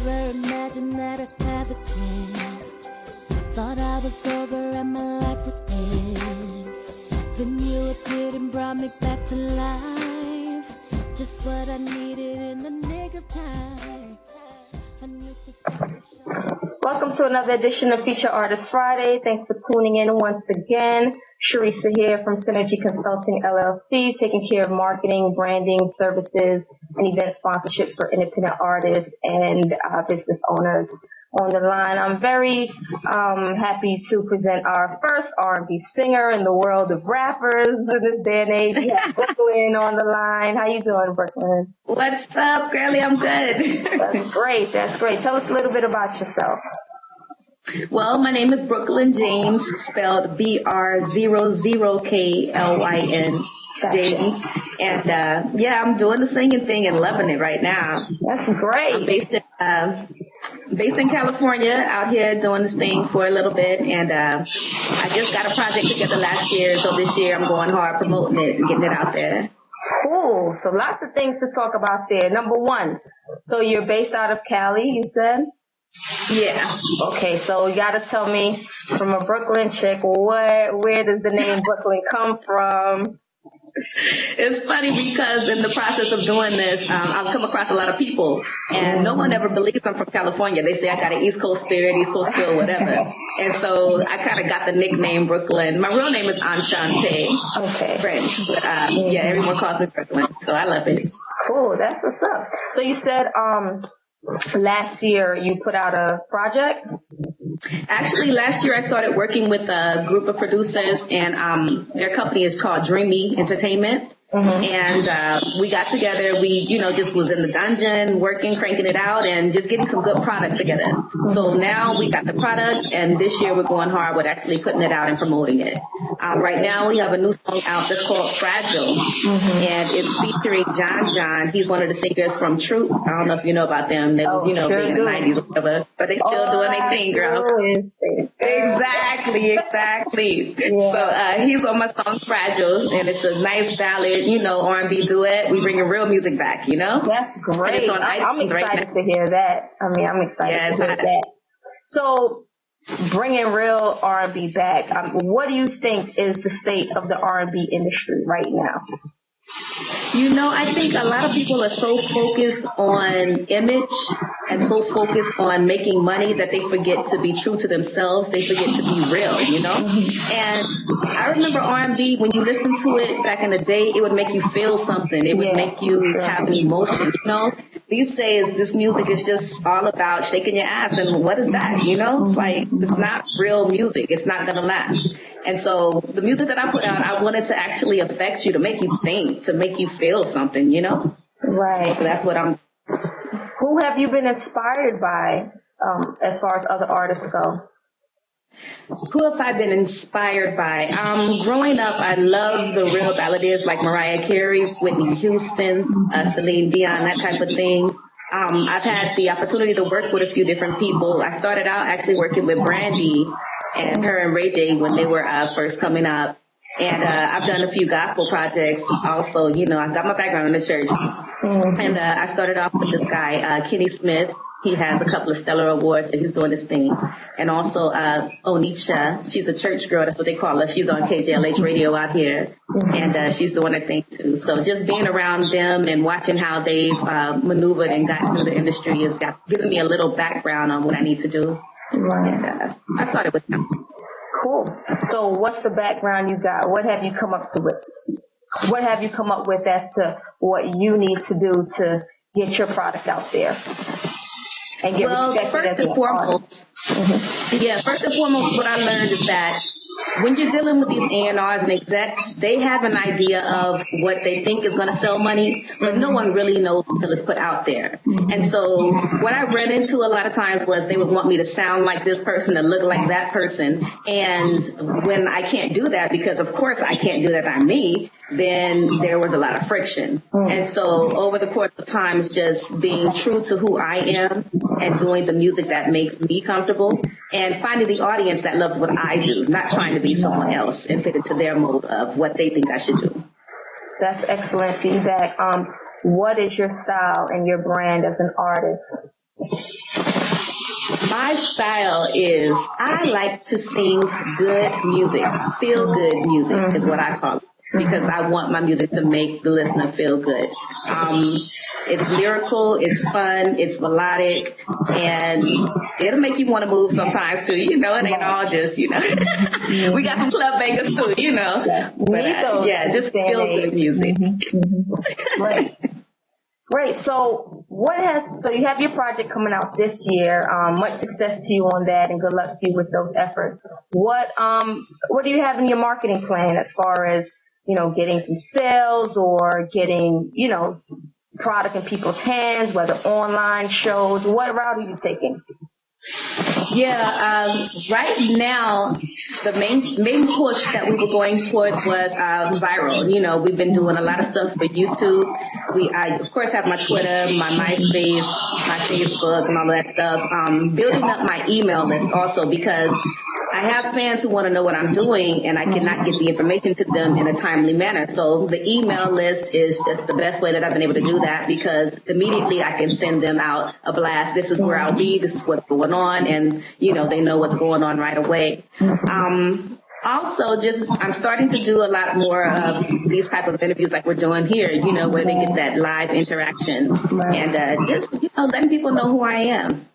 Never imagined that I'd have a chance. Thought I was over and my life would end. Then you appeared and brought me back to life. Just what I needed in the nick of time. A new perspective showed. Welcome to another edition of Feature Artist Friday. Thanks for tuning in once again. Sharissa here from Synergy Consulting LLC, taking care of marketing, branding, services, and event sponsorships for independent artists and business owners on the line. I'm very happy to present our first R&B singer in the world of rappers in this day and age. We have Br00klyn on the line. How you doing, Br00klyn? What's up, girlie? I'm good. That's great. That's great. Tell us a little bit about yourself. Well, my name is Br00klyn James, spelled Br00klyn, James. And, yeah, I'm doing the singing thing and loving it right now. That's great. I'm based in California, out here doing this thing for a little bit. And I just got a project together last year, so this year I'm going hard promoting it and getting it out there. Cool. So lots of things to talk about there. Number one, so you're based out of Cali, you said? Yeah. Okay, so you got to tell me, from a Brooklyn chick, where does the name Br00klyn come from? It's funny because in the process of doing this, I've come across a lot of people, and no one ever believes I'm from California. They say I got an East Coast spirit, East Coast feel, whatever. And so I kind of got the nickname Br00klyn. My real name is Enchante, Okay. French, but yeah, everyone calls me Br00klyn, so I love it. Cool, that's what's up. So you said last year you put out a project? Actually, last year I started working with a group of producers, and their company is called Dreamy Entertainment. Mm-hmm. And we got together. We, just was in the dungeon, working, cranking it out, and just getting some good product together. Mm-hmm. So now we got the product, and this year we're going hard with actually putting it out and promoting it. Right now we have a new song out that's called Fragile, mm-hmm. and it's featuring John. He's one of the singers from Troop. I don't know if you know about them. They was, sure big in the 90s or whatever, but they still doing their thing, girl. Exactly. Yeah. So he's on my song Fragile, and it's a nice ballad, R&B duet. We bringing real music back, That's great. It's on I'm iTunes excited to hear that. I'm excited to hear that. So, bringing real R&B back, what do you think is the state of the R&B industry right now? I think a lot of people are so focused on image and so focused on making money that they forget to be true to themselves. They forget to be real, And I remember R&B, when you listen to it back in the day, it would make you feel something. It would make you have an emotion, These days, this music is just all about shaking your ass, and what is that, It's like, it's not real music. It's not going to last. And so the music that I put out, I wanted to actually affect you, to make you think, to make you feel something, Right. So that's what I'm. Who have you been inspired by as far as other artists go? Who have I been inspired by? Growing up, I loved the real balladeers like Mariah Carey, Whitney Houston, Celine Dion, that type of thing. I've had the opportunity to work with a few different people. I started out actually working with Brandy and her and Ray J when they were first coming up. And I've done a few gospel projects also. I got my background in the church. Mm-hmm. And I started off with this guy, Kenny Smith. He has a couple of stellar awards, and he's doing this thing. And also Onisha, she's a church girl. That's what they call her. She's on KJLH radio out here. Mm-hmm. And she's doing her thing, too. So just being around them and watching how they've maneuvered and gotten through the industry has given me a little background on what I need to do. Right. And I started with them. Cool. So what's the background you got? What have you come up with? What have you come up with as to what you need to do to get your product out there and get respected as an artist? Mm-hmm. First and foremost, what I learned is that when you're dealing with these A&Rs and execs, they have an idea of what they think is going to sell money, but no one really knows until it's put out there. And so what I ran into a lot of times was they would want me to sound like this person and look like that person. And when I can't do that, because of course I can't do that, I'm me, then there was a lot of friction. And so over the course of time, it's just being true to who I am and doing the music that makes me comfortable and finding the audience that loves what I do, not trying to be someone else and fit into their mode of what they think I should do. That's excellent feedback. What is your style and your brand as an artist? My style is I like to sing good music. Feel good music is what I call it, because I want my music to make the listener feel good. It's lyrical, it's fun, it's melodic, and it'll make you want to move sometimes too. You know, it ain't all just, you know, we got some club bangers too, you know. But yeah, just feel good music. Right. Great. So so you have your project coming out this year. Much success to you on that, and good luck to you with those efforts. What do you have in your marketing plan as far as, getting some sales or getting, product in people's hands, whether online shows? What route are you taking? Yeah, right now, the main push that we were going towards was viral. You know, we've been doing a lot of stuff for YouTube. I, of course, have my Twitter, my MySpace, my Facebook, and all that stuff. Building up my email list also, because I have fans who want to know what I'm doing, and I cannot get the information to them in a timely manner. So the email list is just the best way that I've been able to do that, because immediately I can send them out a blast. This is where I'll be. This is what's going on. And, they know what's going on right away. Also, I'm starting to do a lot more of these type of interviews like we're doing here, where they get that live interaction, and just, letting people know who I am.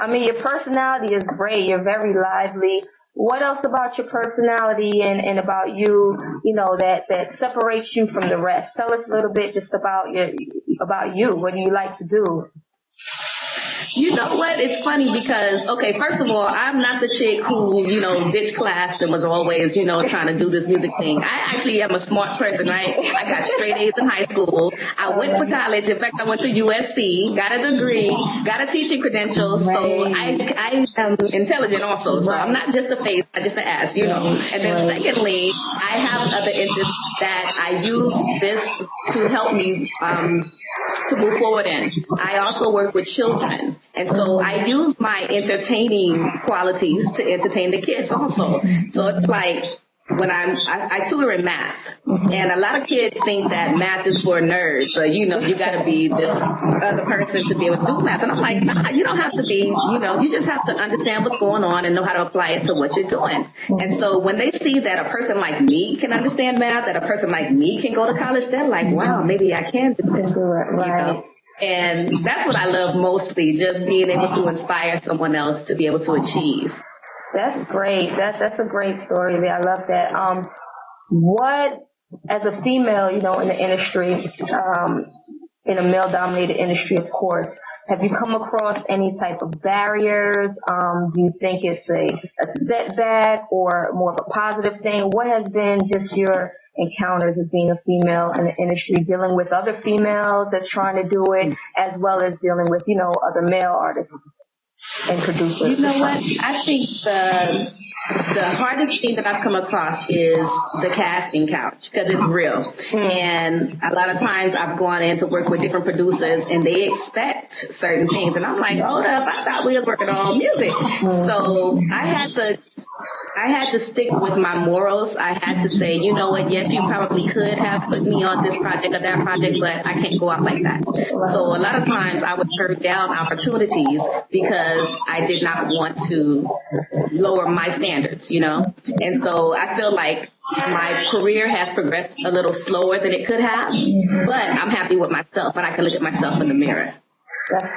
I mean, your personality is great. You're very lively. What else about your personality and about you, that separates you from the rest? Tell us a little bit just about you. What do you like to do? You know what? It's funny because, okay, first of all, I'm not the chick who, ditched class and was always, trying to do this music thing. I actually am a smart person, right? I got straight A's in high school. I went to college. In fact, I went to USC, got a degree, got a teaching credential. So I am intelligent also. So I'm not just a face, I'm just an ass, And then secondly, I have other interests that I use this to help me, to move forward in. I also work with children, and so I use my entertaining qualities to entertain the kids also. So it's like when I tutor in math, and a lot of kids think that math is for nerds, or you got to be this other person to be able to do math, and I'm like, nah, you don't have to be, you just have to understand what's going on and know how to apply it to what you're doing. And so when they see that a person like me can understand math, that a person like me can go to college, they're like, wow, maybe I can do this. Right. And that's what I love mostly, just being able to inspire someone else to be able to achieve. That's great. That's a great story. I love that. What, as a female, in the industry, in a male-dominated industry, of course, have you come across any type of barriers? Do you think it's a setback or more of a positive thing? What has been just your encounters as being a female in the industry, dealing with other females that's trying to do it, as well as dealing with, other male artists and producers? You know what? I think the hardest thing that I've come across is the casting couch, because it's real. And a lot of times I've gone in to work with different producers, and they expect certain things. And I'm like, hold up, I thought we was working on music. So I had to stick with my morals. I had to say, you know what, yes, you probably could have put me on this project or that project, but I can't go out like that. So a lot of times I would turn down opportunities because I did not want to lower my standards, And so I feel like my career has progressed a little slower than it could have, but I'm happy with myself, and I can look at myself in the mirror.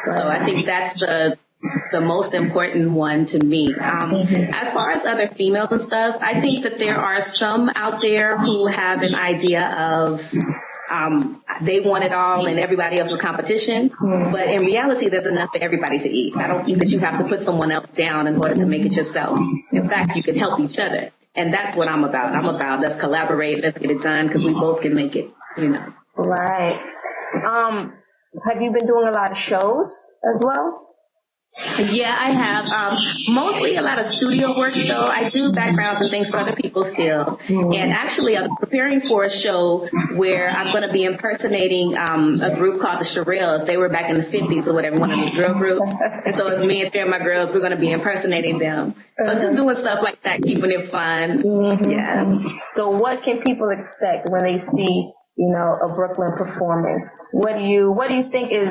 So I think that's the most important one to me. As far as other females and stuff, I think that there are some out there who have an idea of they want it all and everybody else is competition. But in reality, there's enough for everybody to eat. I don't think that you have to put someone else down in order to make it yourself. In fact, you can help each other. And that's what I'm about. I'm about, let's collaborate, let's get it done, because we both can make it, Right. Have you been doing a lot of shows as well? Yeah, I have. Mostly a lot of studio work, though. I do backgrounds and things for other people still. And actually, I'm preparing for a show where I'm going to be impersonating a group called the Shirelles. They were back in the 50s or whatever, one of the girl groups. And so it's me and three of my girls. We're going to be impersonating them. So just doing stuff like that, keeping it fun. Yeah. So what can people expect when they see, of Brooklyn performing? What do you think is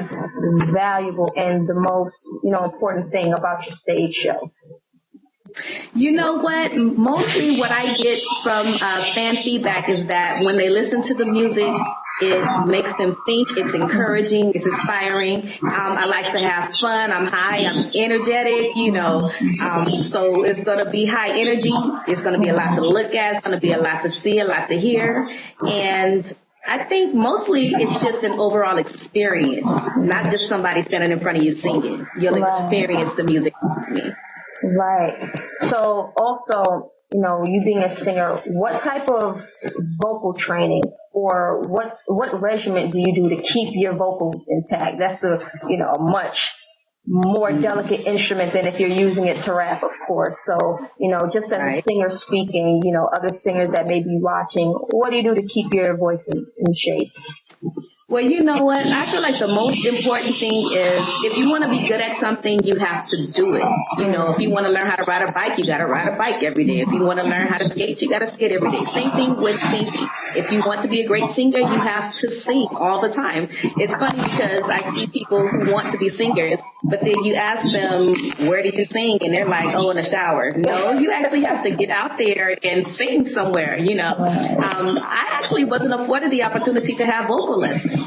valuable and the most, important thing about your stage show? You know what? Mostly what I get from fan feedback is that when they listen to the music, it makes them think, it's encouraging, it's inspiring. I like to have fun. I'm high, I'm energetic, so it's going to be high energy. It's going to be a lot to look at. It's going to be a lot to see, a lot to hear. And I think mostly it's just an overall experience, not just somebody standing in front of you singing. You'll experience the music with me. Right. So also, you being a singer, what type of vocal training or what regimen do you do to keep your vocals intact? That's a much more delicate instrument than if you're using it to rap, of course. So, just as a singer speaking, other singers that may be watching, what do you do to keep your voice in shape? Well, you know what? I feel like the most important thing is if you want to be good at something, you have to do it. If you want to learn how to ride a bike, you got to ride a bike every day. If you want to learn how to skate, you got to skate every day. Same thing with singing. If you want to be a great singer, you have to sing all the time. It's funny because I see people who want to be singers, but then you ask them, where do you sing? And they're like, oh, in the shower. No, you actually have to get out there and sing somewhere, I actually wasn't afforded the opportunity to have vocal lessons.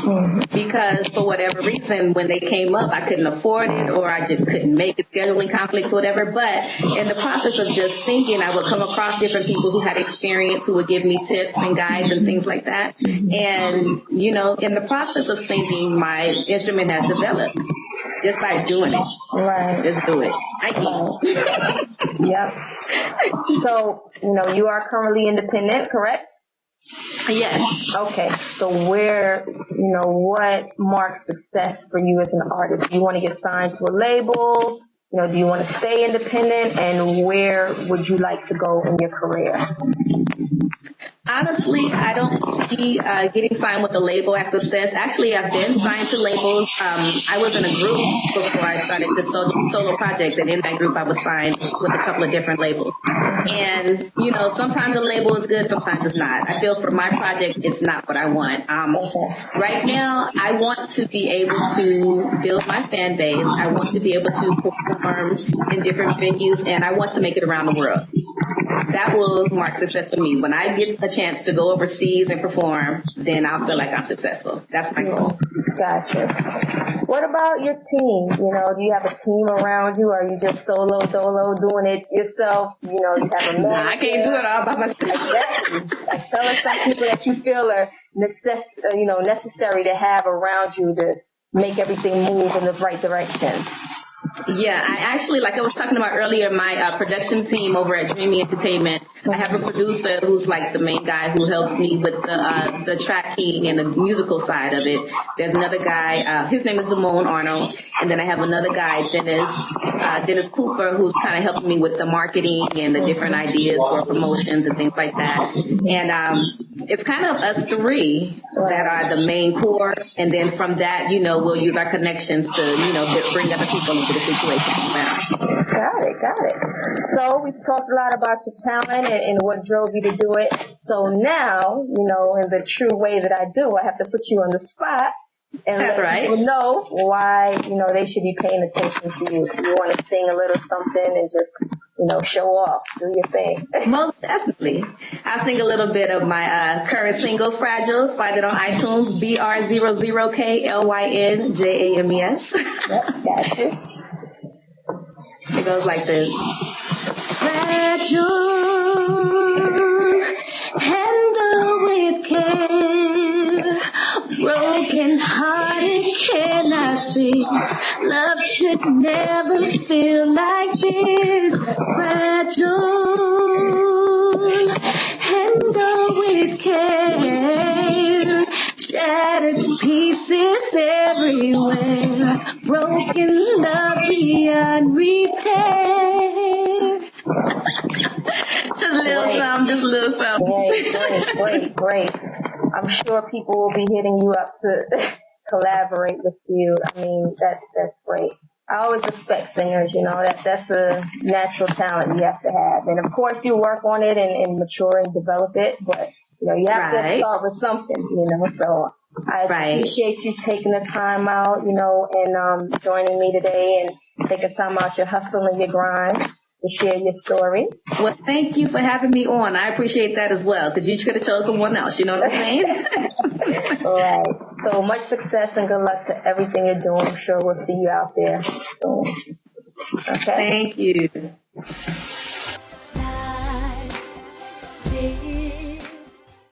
Because for whatever reason, when they came up, I couldn't afford it or I just couldn't make it, scheduling conflicts or whatever. But in the process of just singing, I would come across different people who had experience who would give me tips and guides and things like that. And, in the process of singing, my instrument has developed just by doing it. Right. Just do it. Yep. So, you are currently independent, correct? Yes. Okay. So what marks success for you as an artist? Do you want to get signed to a label? Do you want to stay independent? And where would you like to go in your career? Honestly, I don't see getting signed with a label as success. Actually, I've been signed to labels. I was in a group before I started this solo project, and in that group I was signed with a couple of different labels. And, sometimes a label is good, sometimes it's not. I feel for my project, it's not what I want. Right now, I want to be able to build my fan base. I want to be able to perform in different venues, and I want to make it around the world. That will mark success for me. When I get a chance to go overseas and perform, then I'll feel like I'm successful. That's my goal. Gotcha. What about your team? Do you have a team around you? Or are you just solo dolo doing it yourself? You have a manager? I can't do it all by myself. Exactly. Like, tell us some people that you feel are necessary to have around you to make everything move in the right direction. Yeah, I actually, like I was talking about earlier, my production team over at Dreamy Entertainment, I have a producer who's like the main guy who helps me with the tracking and the musical side of it. There's another guy, his name is Damone Arnold, and then I have another guy, Dennis Cooper, who's kind of helping me with the marketing and the different ideas for promotions and things like that. And it's kind of us three that are the main core, and then from that, we'll use our connections to, bring other people into the situation. Got it. So we've talked a lot about your talent and what drove you to do it. So now, in the true way that I do, I have to put you on the spot and let people know why, they should be paying attention to you. You want to sing a little something and just, show off, do your thing. Most definitely. I'll sing a little bit of my current single, Fragile. Find it on iTunes, Br00klyn, James. Yep, gotcha. It goes like this. Fragile, handle with care, broken hearted cannot fix, love should never feel like this. Fragile, handle with care, shattered pieces everywhere, broken love beyond repair. Just a little something. Great. I'm sure people will be hitting you up to collaborate with you. I mean, that's great. I always respect singers, that's a natural talent you have to have. And of course you work on it and mature and develop it, but You have to Right. start with something, so I Right. appreciate you taking the time out, and joining me today and taking time out your hustle and your grind to share your story. Well, thank you for having me on. I appreciate that as well, because you could have chosen someone else. You know what I'm saying? All right. So much success and good luck to everything you're doing. I'm sure we'll see you out there soon. Okay? Thank you.